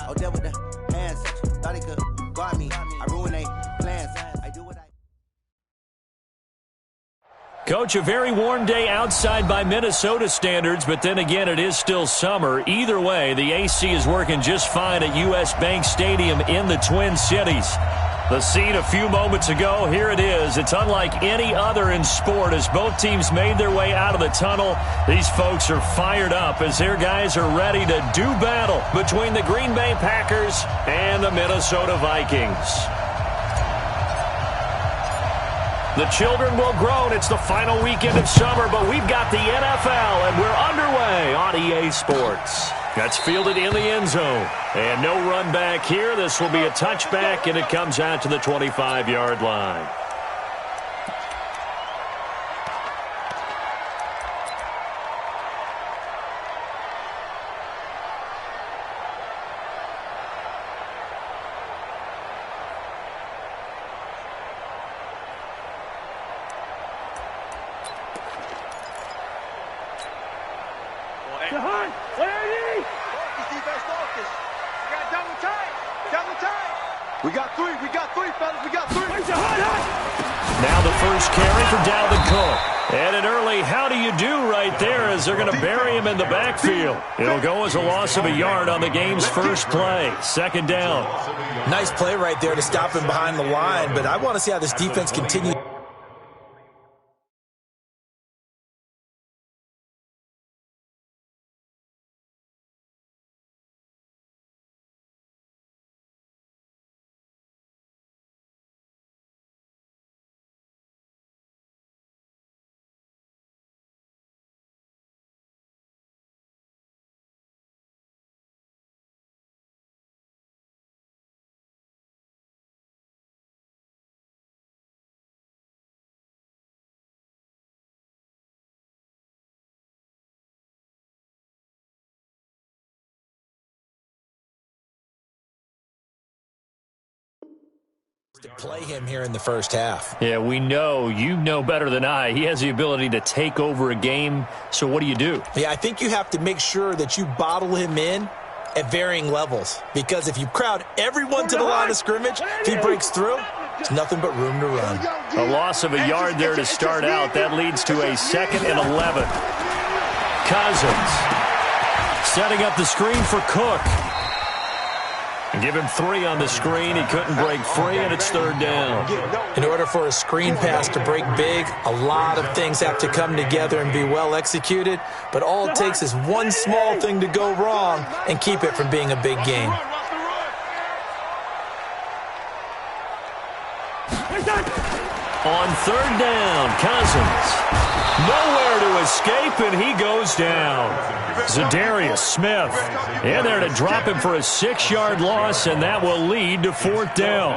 Oh, there with the hands. Thought he could guard me. I ruined their plans. I do what I... Coach, a very warm day outside by Minnesota standards, but then again, it is still summer. Either way, the AC is working just fine at U.S. Bank Stadium in the Twin Cities. The scene a few moments ago, here it is. It's unlike any other in sport as both teams made their way out of the tunnel. These folks are fired up as their guys are ready to do battle between the Green Bay Packers and the Minnesota Vikings. The children will groan. It's the final weekend of summer, but we've got the NFL, and we're underway on EA Sports. That's fielded in the end zone. And no run back here. This will be a touchback, and it comes out to the 25-yard line. Now the first carry for Dalvin Cook. And an early how do you do right there as they're going to bury him in the backfield. It'll go as a loss of a yard on the game's first play. Second down. Nice play right there to stop him behind the line, but I want to see how this defense continues. To play him here in the first half. Yeah, we know. You know better than I. He has the ability to take over a game. So what do you do? Yeah, I think you have to make sure that you bottle him in at varying levels. Because if you crowd everyone to the line of scrimmage, if he breaks through, there's nothing but room to run. A loss of a yard there to start out. That leads to a 2nd and 11. Cousins setting up the screen for Cook. Give him 3 on the screen. He couldn't break free, and it's 3rd down. In order for a screen pass to break big, a lot of things have to come together and be well executed, but all it takes is one small thing to go wrong and keep it from being a big game. On 3rd down, Cousins. Nowhere to escape, and he goes down. Zadarius Smith in there to drop him for a 6-yard loss, and that will lead to 4th down.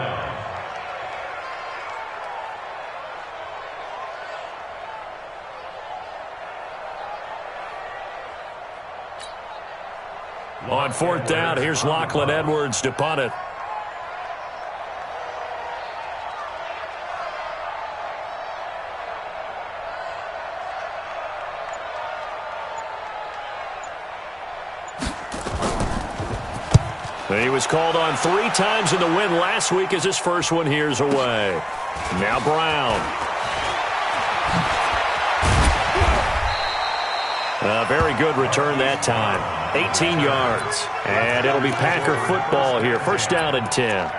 On 4th down, here's Lachlan Edwards to punt it. He was called on 3 times in the win last week as his first one here's away. Now Brown. A very good return that time. 18 yards. And it'll be Packer football here. First down and 10.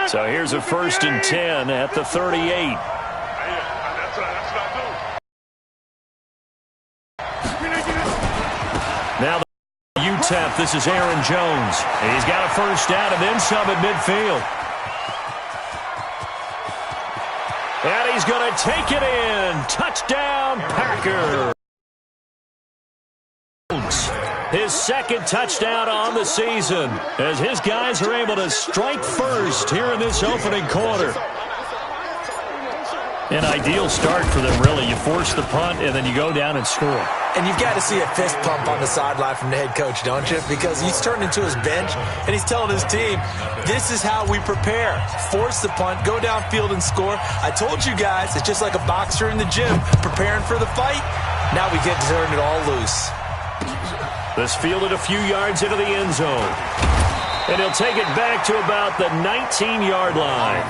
So here's a 1st and 10 at the 38. Now the UTEP, this is Aaron Jones. He's got a first down and then some at midfield. And he's going to take it in. Touchdown, Packer. His 2nd touchdown on the season as his guys are able to strike first here in this opening quarter. An ideal start for them, really. You force the punt, and then you go down and score. And you've got to see a fist pump on the sideline from the head coach, don't you? Because he's turned into his bench, and he's telling his team, this is how we prepare. Force the punt, go downfield and score. I told you guys, it's just like a boxer in the gym preparing for the fight. Now we get to turn it all loose. This fielded a few yards into the end zone. And he'll take it back to about the 19-yard line.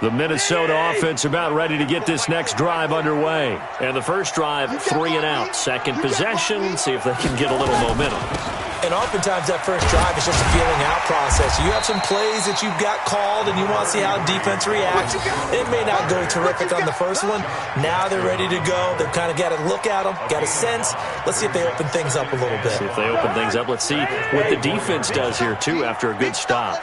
The Minnesota offense about ready to get this next drive underway. And the first drive, 3 and out. Second possession, see if they can get a little momentum. And oftentimes that first drive is just a feeling out process. You have some plays that you've got called, and you want to see how defense reacts. It may not go terrific on the first one. Now they're ready to go. They've kind of got to look at them, got a sense. Let's see if they open things up a little bit. See if they open things up. Let's see what the defense does here, too, after a good stop.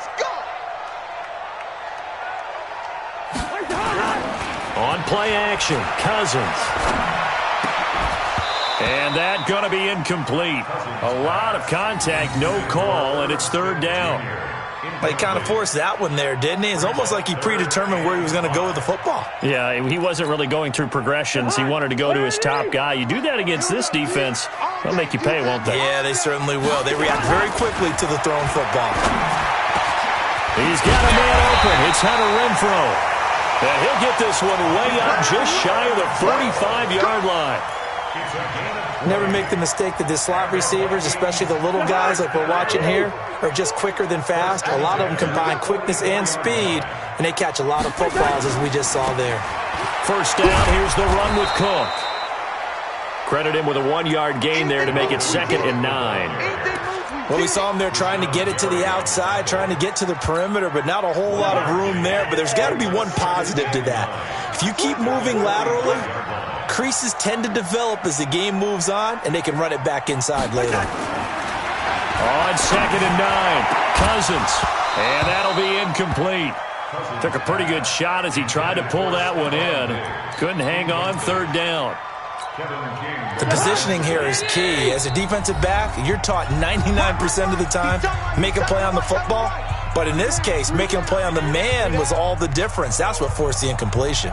On play action, Cousins. And that going to be incomplete. A lot of contact, no call, and it's third down. He kind of forced that one there, didn't he? It's almost like he predetermined where he was going to go with the football. Yeah, he wasn't really going through progressions. He wanted to go to his top guy. You do that against this defense, they'll make you pay, won't they? Yeah, they certainly will. They react very quickly to the thrown football. He's got a man open. It's Hunter Renfrow. And he'll get this one way up just shy of the 45-yard line. Never make the mistake that the slot receivers, especially the little guys like we're watching here, are just quicker than fast. A lot of them combine quickness and speed, and they catch a lot of footballs, as we just saw there. First down, here's the run with Cook. Credit him with a 1-yard gain there to make it 2nd and 9. Well, we saw him there trying to get it to the outside, trying to get to the perimeter, but not a whole lot of room there. But there's got to be one positive to that. If you keep moving laterally, creases tend to develop as the game moves on, and they can run it back inside later. On 2nd and 9, Cousins. And that'll be incomplete. Took a pretty good shot as he tried to pull that one in. Couldn't hang on, third down. The positioning here is key. As a defensive back, you're taught 99% of the time, make a play on the football. But in this case, making a play on the man was all the difference. That's what forced the incompletion.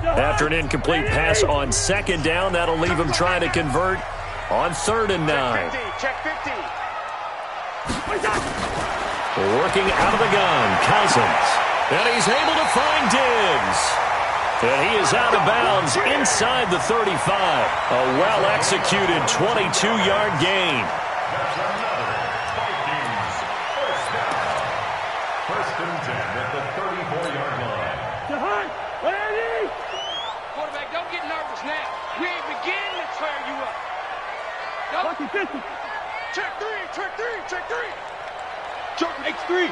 After an incomplete pass on 2nd down, that'll leave him trying to convert on 3rd and 9. Check 50. Working out of the gun, Cousins. And he's able to find Diggs. And he is out of bounds inside the 35. A well-executed 22-yard gain. First and 10 at the 34-yard line. Quarterback, don't get nervous now. We ain't beginning to tear you up. Check 3, check 3, check 3. Check X3,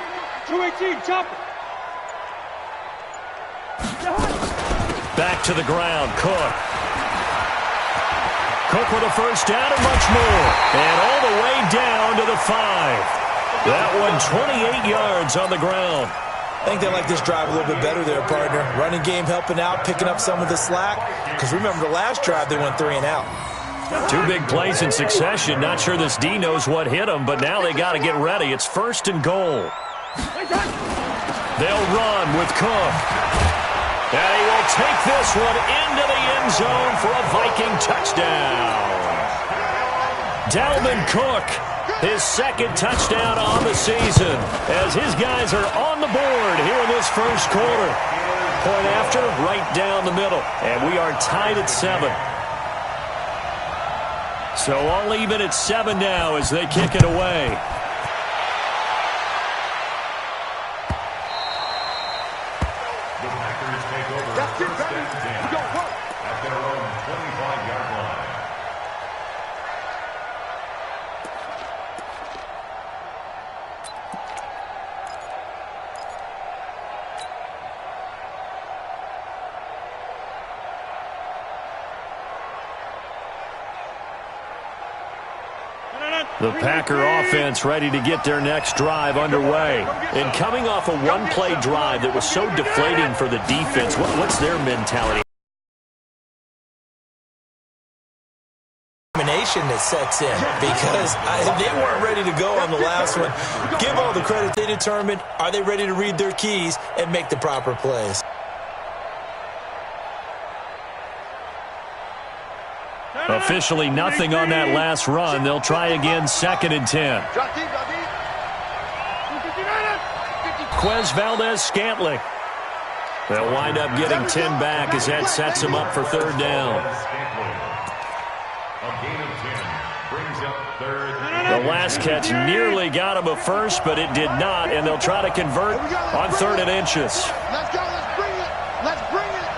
218, chopper. Back to the ground, Cook. Cook with a first down and much more. And all the way down to the 5. That one 28 yards on the ground. I think they like this drive a little bit better there, partner. Running game helping out, picking up some of the slack. Because remember, the last drive they went 3 and out. 2 big plays in succession. Not sure this D knows what hit them, but now they got to get ready. It's 1st and goal. They'll run with Cook. And he will take this one into the end zone for a Viking touchdown. Dalvin Cook, his 2nd touchdown on the season, as his guys are on the board here in this first quarter. Point after, right down the middle. And we are tied at 7. So all even at 7 now as they kick it away. The Packers take over first and 10 at their own 25-yard line. The Packer offense ready to get their next drive underway. And coming off a one-play drive that was so deflating for the defense, what's their mentality? That sets in because they weren't ready to go on the last one. Give all the credit. They determined, are they ready to read their keys and make the proper plays? Officially nothing on that last run. They'll try again, 2nd and 10. Quez Valdez-Scantling. They'll wind up getting 10 back as that sets them up for 3rd down. The last catch nearly got him a first, but it did not, and they'll try to convert on 3rd and inches. Let's go. Let's bring it. Let's bring it.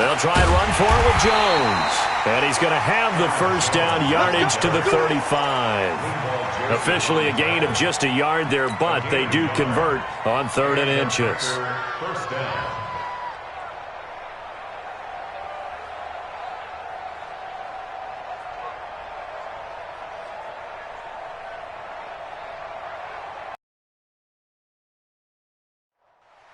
They'll try and run for it with Jones. And he's going to have the first down, yardage to the 35. Officially a gain of just a yard there, but they do convert on 3rd and inches. First down.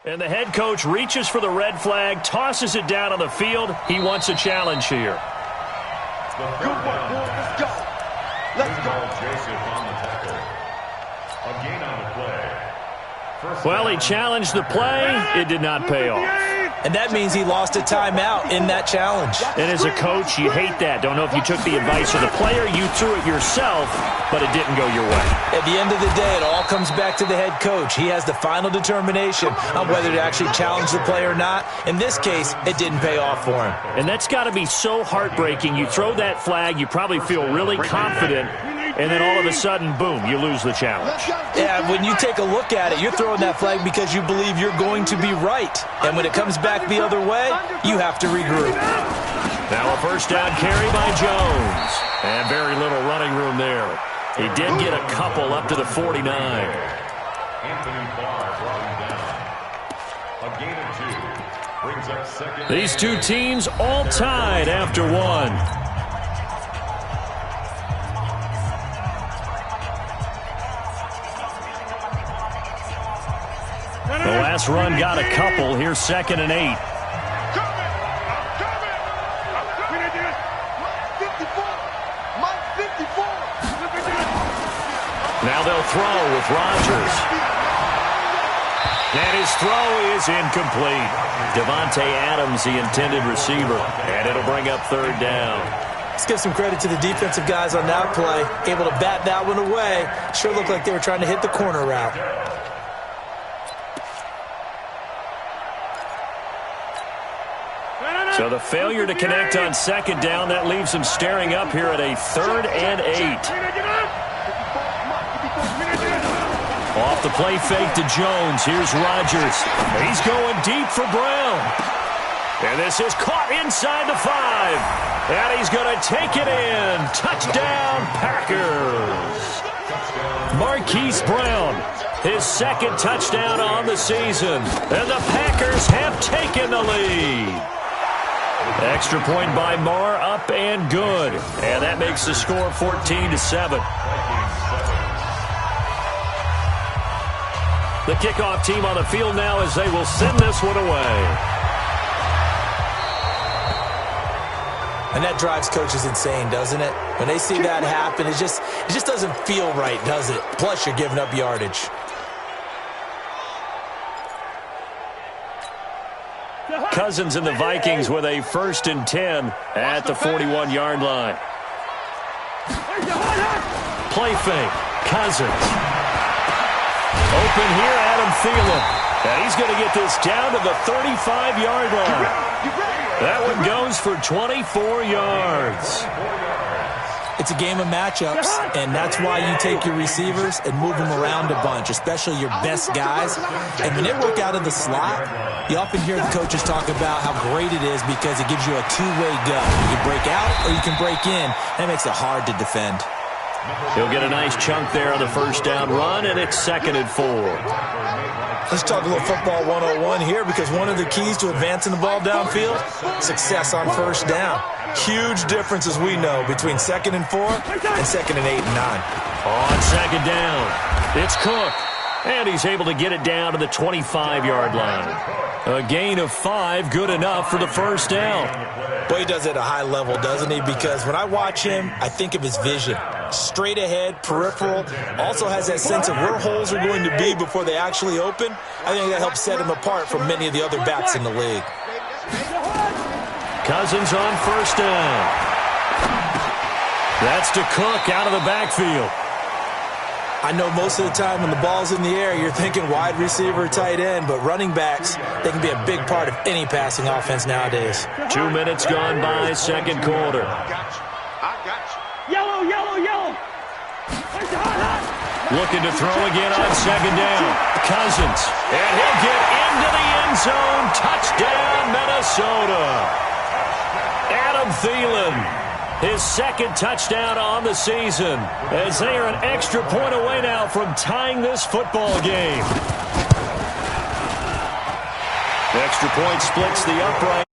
And the head coach reaches for the red flag, tosses it down on the field. He wants a challenge here. Good one, boy. Let's go. Let's go. Joseph on the tackle. A gain on the play. Well, he challenged the play. It did not pay off. And that means he lost a timeout in that challenge. And as a coach, you hate that. Don't know if you took the advice of the player. You threw it yourself, but it didn't go your way. At the end of the day, it all comes back to the head coach. He has the final determination on whether to actually challenge the play or not. In this case, it didn't pay off for him. And that's got to be so heartbreaking. You throw that flag, you probably feel really confident, and then all of a sudden, boom, you lose the challenge. Yeah, when you take a look at it, you're throwing that flag because you believe you're going to be right. And when it comes back the other way, you have to regroup. Now a first down carry by Jones. And very little running room there. He did get a couple up to the 49. Anthony Barr brought him down. A gain of 2. Brings up 2nd. These two teams all tied after 1. The last run got a couple. Here's 2nd and 8. Now they'll throw with Rodgers. And his throw is incomplete. Devontae Adams, the intended receiver. And it'll bring up 3rd down. Let's give some credit to the defensive guys on that play. Able to bat that one away. Sure looked like they were trying to hit the corner route. So the failure to connect on 2nd down, that leaves them staring up here at a 3rd and 8. Off the play fake to Jones. Here's Rodgers. He's going deep for Brown. And this is caught inside the 5. And he's going to take it in. Touchdown, Packers. Marquise Brown, his 2nd touchdown on the season. And the Packers have taken the lead. Extra point by Marr, up and good. And that makes the score 14-7. The kickoff team on the field now as they will send this one away. And that drives coaches insane, doesn't it? When they see that happen, it just doesn't feel right, does it? Plus, you're giving up yardage. Cousins and the Vikings with a 1st and 10 at the 41-yard line. Play fake. Cousins. Open here, Adam Thielen. And he's going to get this down to the 35-yard line. That one goes for 24 yards. It's a game of matchups, and that's why you take your receivers and move them around a bunch, especially your best guys. And when they work out of the slot, you often hear the coaches talk about how great it is because it gives you a two-way go. You can break out or you can break in. That makes it hard to defend. He'll get a nice chunk there on the first down run, and it's 2nd and 4. Let's talk a little football 101 here, because one of the keys to advancing the ball downfield, success on first down. Huge difference, as we know, between 2nd and 4 and 2nd and 8 and 9. On 2nd down, it's Cook. And he's able to get it down to the 25-yard line. A gain of 5, good enough for the first down. Well, he does it at a high level, doesn't he? Because when I watch him, I think of his vision. Straight ahead, peripheral, also has that sense of where holes are going to be before they actually open. I think that helps set him apart from many of the other backs in the league. Cousins on first down. That's to Cook out of the backfield. I know most of the time when the ball's in the air, you're thinking wide receiver, tight end, but running backs, they can be a big part of any passing offense nowadays. 2 minutes gone by, second quarter. I got you. Yellow, yellow, yellow. Looking to throw again on second down. Cousins. And he'll get into the end zone. Touchdown, Minnesota. Adam Thielen. His second touchdown on the season, as they are an extra point away now from tying this football game. Extra point splits the upright.